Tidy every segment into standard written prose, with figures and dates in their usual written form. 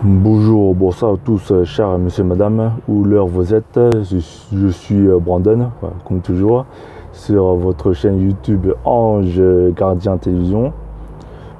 Bonjour, bonsoir à tous, chers monsieur, madame, où l'heure vous êtes. Je suis Brandon, voilà, comme toujours, sur votre chaîne YouTube Ange Gardien Télévision.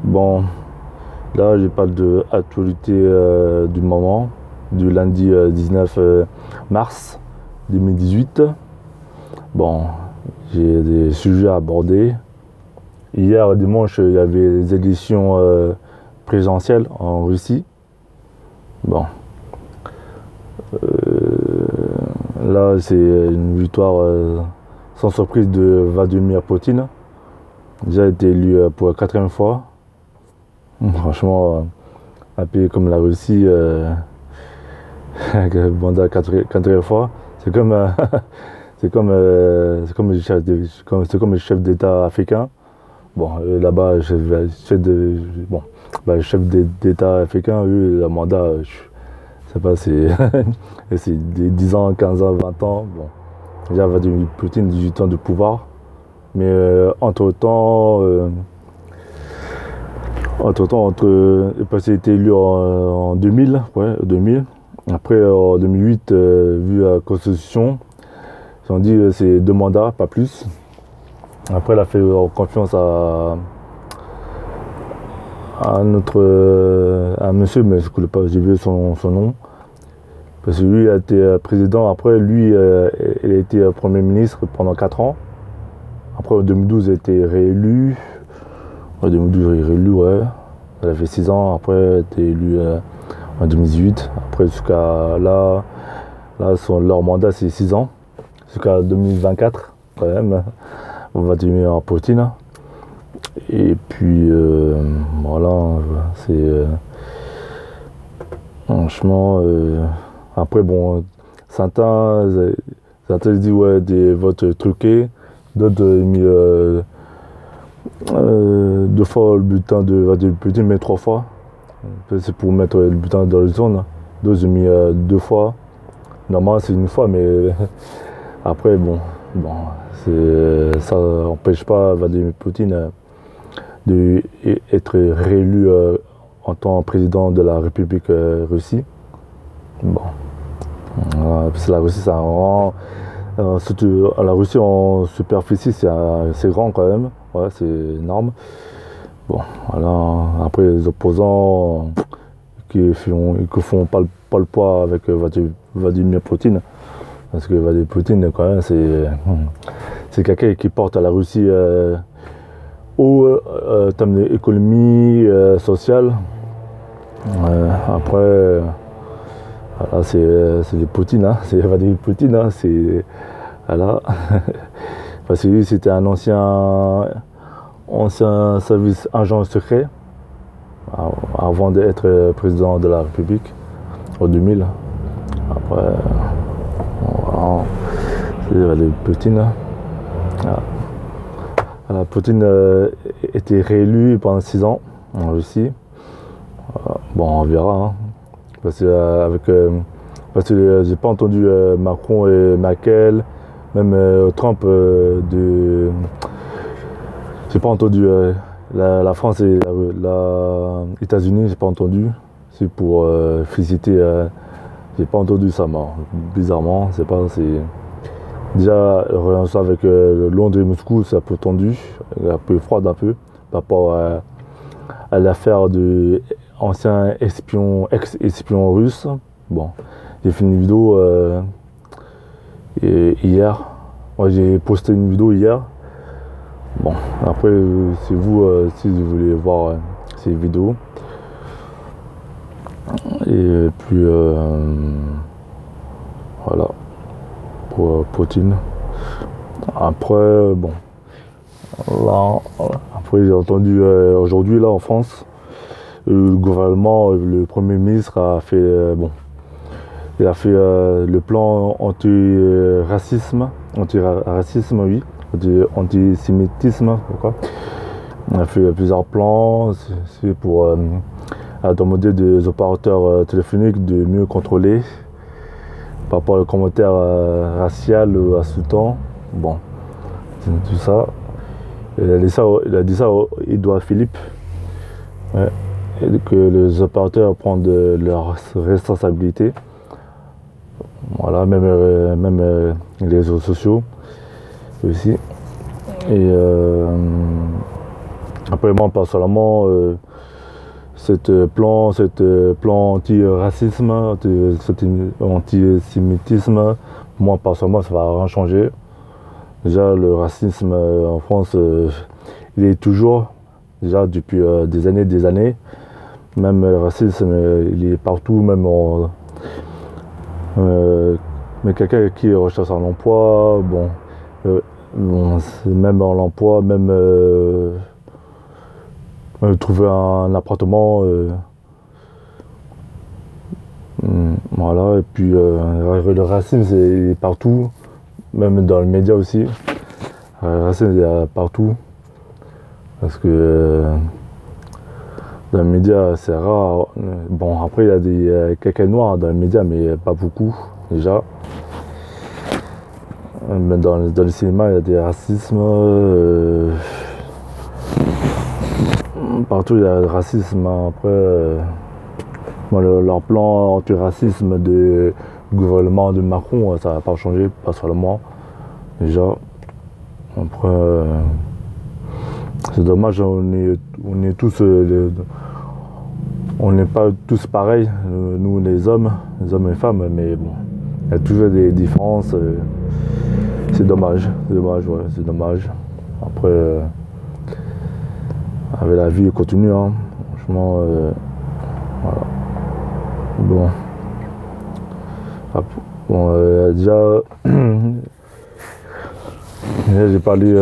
Bon, là, je parle de l'actualité du moment, du lundi 19 mars 2018. Bon, j'ai des sujets à aborder. Hier, dimanche, il y avait les élections présidentielles en Russie. Bon, là c'est une victoire sans surprise de Vladimir Poutine. Il a été élu pour la 4e fois. Franchement, un pays comme la Russie, bon, la 4e fois, c'est comme, c'est comme le chef d'État africain. Bon, là-bas, le chef d'État africain, eux, le mandat, je sais pas, c'est 10 ans, 15 ans, 20 ans. Bon, déjà, Vladimir Poutine, 18 ans de pouvoir. Mais entre-temps, parce qu'il a été élu en 2000, ouais, 2000. Après, en 2008, vu la Constitution, ils ont dit c'est 2 mandats, pas plus. Après, il a fait confiance à un monsieur, mais je ne connais pas, j'ai vu son nom. Parce que lui, il a été président. Après, lui, il a été Premier ministre pendant 4 ans. Après, en 2012, il a été réélu. En 2012, il est réélu, ouais. Il a fait 6 ans. Après, il a été élu en 2018. Après, jusqu'à là leur mandat, c'est 6 ans. Jusqu'à 2024, quand même. Vladimir Poutine. Et puis voilà, c'est franchement après bon, certains disent ouais des votes truqués, d'autres mis 2 fois le bulletin de Vladimir Poutine, mais 3 fois. C'est pour mettre le bulletin dans le zone. D'autres ont mis 2 fois. Normalement c'est 1 fois, mais après bon, ça n'empêche pas Vladimir Poutine d'être réélu en tant que président de la République Russie. Bon, parce que la Russie, ça rend, surtout la Russie en superficie, c'est grand quand même, ouais, c'est énorme. Bon, voilà. Après les opposants qui font pas le poids avec Vladimir Poutine. Parce que Vladimir Poutine, quand même, c'est quelqu'un qui porte la Russie au terme d'économie sociale. Après, voilà, c'est Poutine, hein, c'est Vladimir Poutine, hein, c'est voilà. Parce que lui, c'était un ancien service agent secret avant d'être président de la République en 2000. Après. Voilà, c'est Vladimir Poutine. Voilà, Poutine était réélu pendant 6 ans en Russie. Bon, on verra. Hein. Parce que j'ai pas entendu Macron et Merkel, même Trump j'ai pas entendu la France et les États-Unis, j'ai pas entendu. C'est pour féliciter. J'ai pas entendu ça, moi. Bizarrement, c'est déjà relation avec Londres et Moscou, c'est un peu tendu, un peu froide un peu par rapport à l'affaire de ancien ex-espion russe. Bon, j'ai fait une vidéo hier. Moi, j'ai posté une vidéo hier. Bon, après c'est vous si vous voulez voir ces vidéos. Et puis voilà pour Poutine. Après bon, là, après j'ai entendu aujourd'hui là en France, le gouvernement, le Premier ministre a fait il a fait le plan anti-racisme, oui, antisémitisme, quoi. On a fait plusieurs plans, c'est pour demander des opérateurs téléphoniques de mieux contrôler par rapport aux commentaires raciaux ou insultants. Bon, c'est tout ça. Il a dit ça à Édouard Philippe. Ouais. et que les opérateurs prennent leurs responsabilités. Voilà, même les réseaux sociaux aussi. Et après, moi, personnellement, cette plan anti-racisme, cet antisémitisme, moi, personnellement, ça va rien changer. Déjà, le racisme en France, il est toujours, déjà depuis des années. Même le racisme, il est partout, même mais quelqu'un qui recherche un emploi, même en emploi, même trouver un appartement, voilà. Et puis le racisme, c'est partout, même dans les médias aussi. Le racisme, il y a partout, parce que dans les médias, c'est rare. Bon, après, il y a quelques noirs dans les médias, mais pas beaucoup, déjà. Même dans le cinéma, il y a des racismes. Partout, il y a le racisme. Après, leur plan anti-racisme du gouvernement de Macron, ça n'a pas changé, pas seulement. Déjà. Après, c'est dommage, on est tous... on n'est pas tous pareils, nous les hommes et femmes, mais bon, il y a toujours des différences. C'est dommage, ouais, c'est dommage. Après, avec la vie continue, hein. Franchement, voilà. Bon. Déjà, j'ai parlé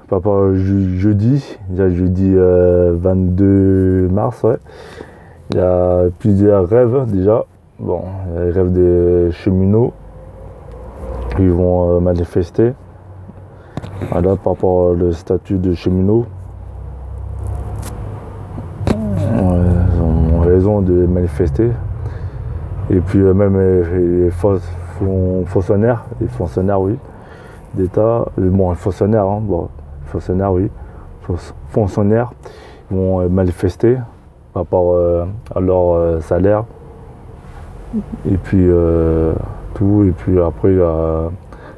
par rapport au jeudi 22 mars, ouais. Il y a plusieurs rêves déjà. Bon, il y a les rêves des cheminots qui vont manifester. Voilà, par rapport au statut de cheminot. Ils ont raison de manifester. Et puis même les fonctionnaires, oui, d'État, bon, fonctionnaires, hein, bon, fonctionnaires, oui, fonctionnaires vont manifester par rapport à leur salaire. Et puis tout, et puis après il y a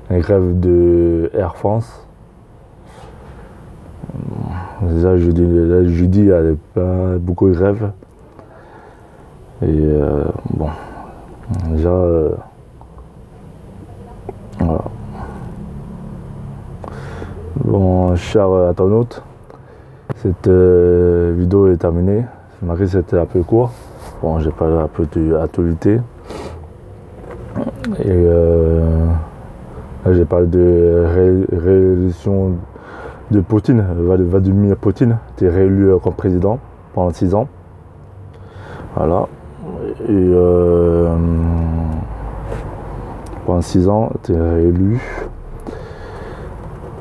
une grève de Air France. Déjà jeudi, il y a beaucoup de grèves. Et bon, déjà voilà. Bon, cher internaute, cette vidéo est terminée. Malgré c'était un peu court. Bon, j'ai parlé un peu de l'actualité. Et là, j'ai parlé de réélection de Poutine. Vladimir Poutine était réélu comme président pendant 6 ans. Voilà. Et pendant 6 ans, il était réélu.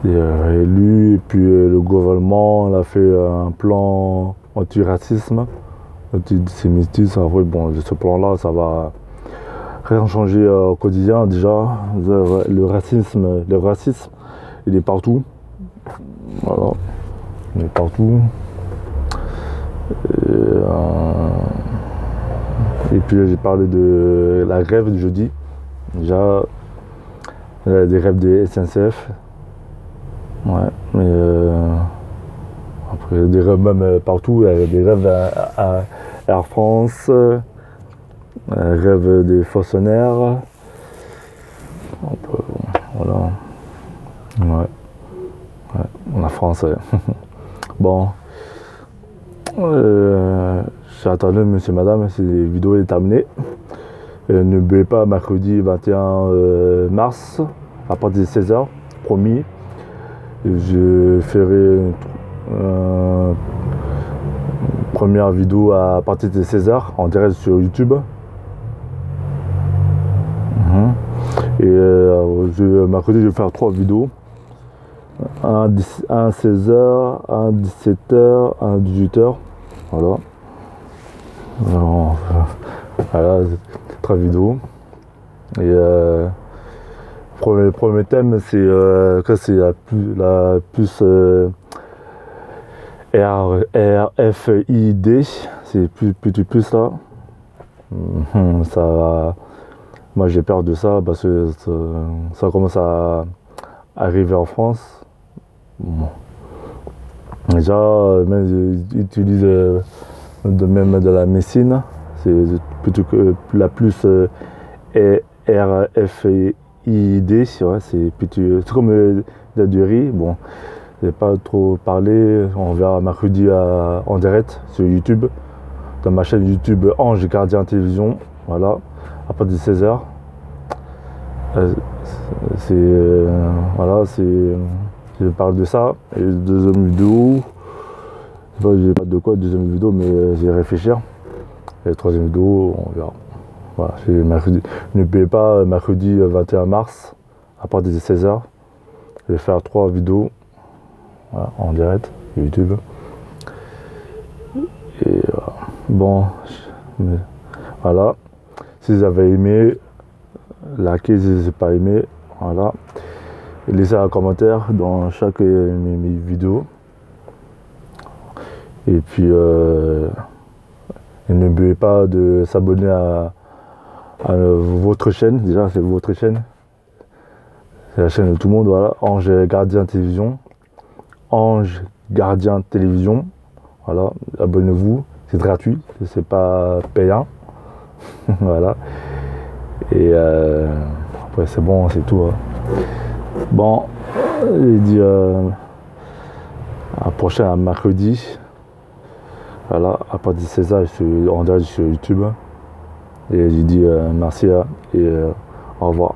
Et puis le gouvernement a fait un plan anti-racisme, antisémitisme. Après, bon, ce plan-là, ça va rien changer au quotidien. Déjà, le racisme, il est partout. Voilà, il est partout. Et puis j'ai parlé de la grève de jeudi. Déjà, il y a des grèves des SNCF. Ouais, mais après des grèves même partout. Il y a des grèves à Air France, grève des fonctionnaires. Voilà. Ouais. La France, ouais. Bon. J'attendais monsieur, madame, cette vidéo est terminée. N'oubliez pas, mercredi 21 mars, à partir de 16h, promis. Je ferai une première vidéo à partir de 16h en direct sur YouTube. Et mercredi, je vais faire 3 vidéos. Un à 16h, un à 17h, un à 18h. Voilà. Alors, voilà, 3 vidéos. Et le premier thème, c'est la plus RFID, c'est plus là. Ça, moi j'ai peur de ça parce que ça commence à arriver en France. Bon. Déjà, même ils utilisent même de la médecine, c'est plutôt que la plus RFID, ouais, c'est comme du riz. Bon, je n'ai pas trop parlé, on verra mercredi en direct sur YouTube, dans ma chaîne YouTube Ange Gardien Télévision, voilà, à partir de 16h. Voilà, je parle de ça. Et deuxième vidéo, je sais pas de quoi deuxième vidéo, mais je vais réfléchir. Et la troisième vidéo, on verra. Voilà, mercredi. N'oubliez pas, mercredi 21 mars, à partir de 16h, je vais faire 3 vidéos, voilà, en direct YouTube. Et bon, voilà. Si vous avez aimé, likez si vous n'avez pas aimé, voilà. Et laissez un commentaire dans chaque mes vidéos. Et puis, n'oubliez pas de s'abonner à votre chaîne. Déjà, c'est votre chaîne. C'est la chaîne de tout le monde, voilà. Ange Gardien Télévision. Ange Gardien Télévision. Voilà, abonnez-vous. C'est gratuit, c'est pas payant. Voilà. Et après, c'est bon, c'est tout. Hein. Bon, j'ai dit à prochain, à mercredi. Voilà, à partir de 16h, je suis en direct sur YouTube. Et j'ai dit merci et au revoir.